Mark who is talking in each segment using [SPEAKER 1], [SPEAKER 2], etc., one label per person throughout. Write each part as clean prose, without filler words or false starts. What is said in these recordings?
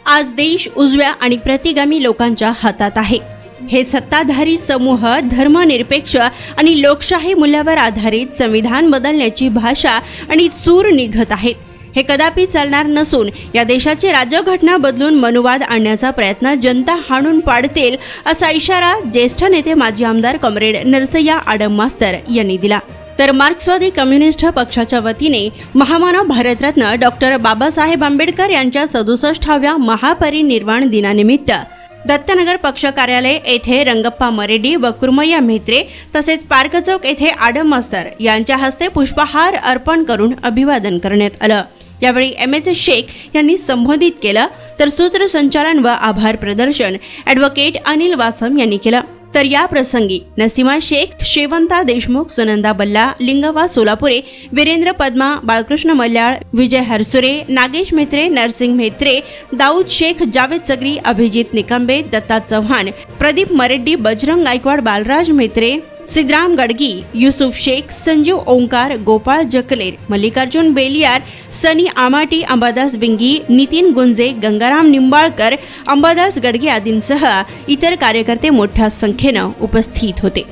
[SPEAKER 1] आज देश उजव्या आणि प्रतिगामी लोकांच्या हातात आहे। हे सत्ताधारी समूह धर्मनिरपेक्ष आणि लोकशाही मूल्यावर आधारित संविधान बदलण्याची भाषा आणि सूर निघत आहेत। हे कदापि चालणार नसून या देशाची राज्यघटना बदलून मनुवाद आणण्याचा प्रयत्न जनता हाणून पाडतील असा इशारा ज्येष्ठ नेते माजी आमदार कॉम्रेड नरसय्या आडम मास्तर यांनी दिला। तर मार्क्सवादी कम्युनिस्ट पक्षाच्या वतीने महामानव भारतरत्न डॉक्टर बाबासाहेब आंबेडकर यांच्या 67व्या महापरिनिर्वाण दिनानिमित्त दत्तनगर पक्ष कार्यालय येथे रंगप्पा मरेडी व कुर्मय्या म्हेत्रे तसेच पार्क चौक येथे आडम मास्तर यांच्या हस्ते पुष्पहार अर्पण करून अभिवादन करण्यात आलं। यावेळी एमएच शेख यांनी संबोधित केलं, तर सूत्रसंचालन व आभार प्रदर्शन ॲडव्होकेट अनिल वासम यांनी केलं। तर या प्रसंगी नसीमा शेख, शेवंता देशमुख, सुनंदा बल्ला, लिंगवा सोलापुरे, वीरेंद्र पद्मा, बाळकृष्ण मल्याळ, विजय हरसुरे, नागेश म्हेत्रे, नरसिंग म्हेत्रे, दाऊद शेख, जावेद सगरी, अभिजित निकंबे, दत्ता चव्हाण, प्रदीप मरेड्डी, बजरंग गायकवाड, बालराज म्हेत्रे, सिद्धराम गडगी, युसुफ शेख, संजीव ओंकार, गोपाळ जकलेर, मल्लिकार्जुन बेलियार, सनी आमाटी, अंबादास बिंगी, नितीन गुंजे, गंगाराम निंबाळकर, अंबादास गडगे आदींसह इतर कार्यकर्ते मोठ्या संख्येने उपस्थित होते।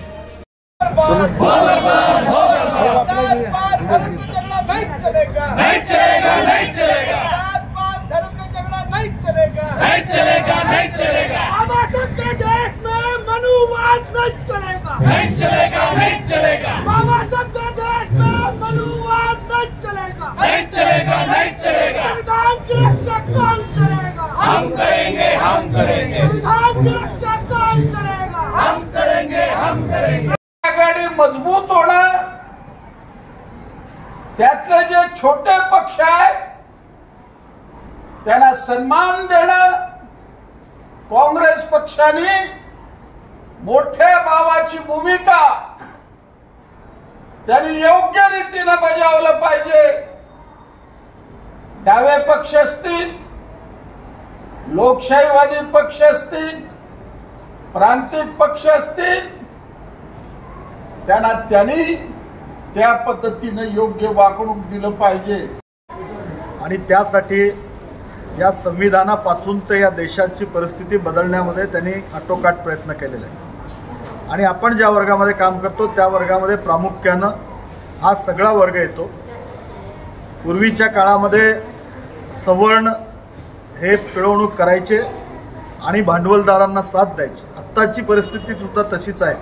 [SPEAKER 2] नहीं चलेगा, नहीं चलेगा। बाबा साहब के देश में मनुवाद नहीं चलेगा, नहीं चलेगा, नहीं चलेगा। संविधान की रक्षा कौन करेगा? हम करेंगे, हम करेंगे। संविधान की रक्षा कौन करेगा? हम करेंगे, हम करेंगे। आघाडी मजबूत होणं, त्यातले जे छोटे पक्ष आहे त्यांना सन्मान देणं, काँग्रेस पक्षाने मोठ्या भावाची भूमिका त्यांनी योग्य रीतीने बजावलं पाहिजे। डावे पक्ष असतील, लोकशाहीवादी पक्ष असतील, प्रांतिक पक्ष असतील, त्यांनी त्या पद्धतीने योग्य वागणूक दिलं पाहिजे।
[SPEAKER 3] आणि त्यासाठी या संविधानापासून तर या देशाची परिस्थिती बदलण्यामध्ये त्यांनी आटोकाट प्रयत्न केलेले आहे। आणि आपण ज्या वर्गामध्ये काम करतो त्या वर्गामध्ये प्रामुख्यानं हा सगळा वर्ग येतो। पूर्वीच्या काळामध्ये सवर्ण हे पिळवणूक करायचे आणि भांडवलदारांना साथ द्यायची। आत्ताची परिस्थिती सुद्धा तशीच आहे।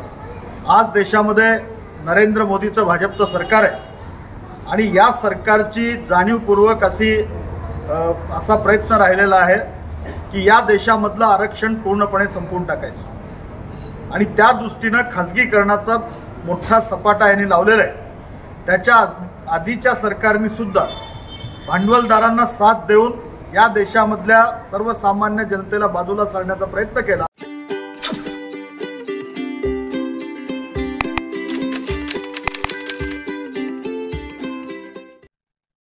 [SPEAKER 3] आज देशामध्ये नरेंद्र मोदीचं भाजपचं सरकार आहे आणि या सरकारची जाणीवपूर्वक असा प्रयत्न राहिलेला आहे की या देशामधलं आरक्षण पूर्णपणे संपवून टाकायचं आणि त्या दृष्टीने खाजगीकरणाचा मोठा सपाटा यांनी लावलेला आहे। त्याच्या आधीच्या सरकारने सुद्धा भांडवलदारांना साथ देऊन या देशामधल्या सर्वसामान्य जनतेला बाजूला सारण्याचा प्रयत्न केला।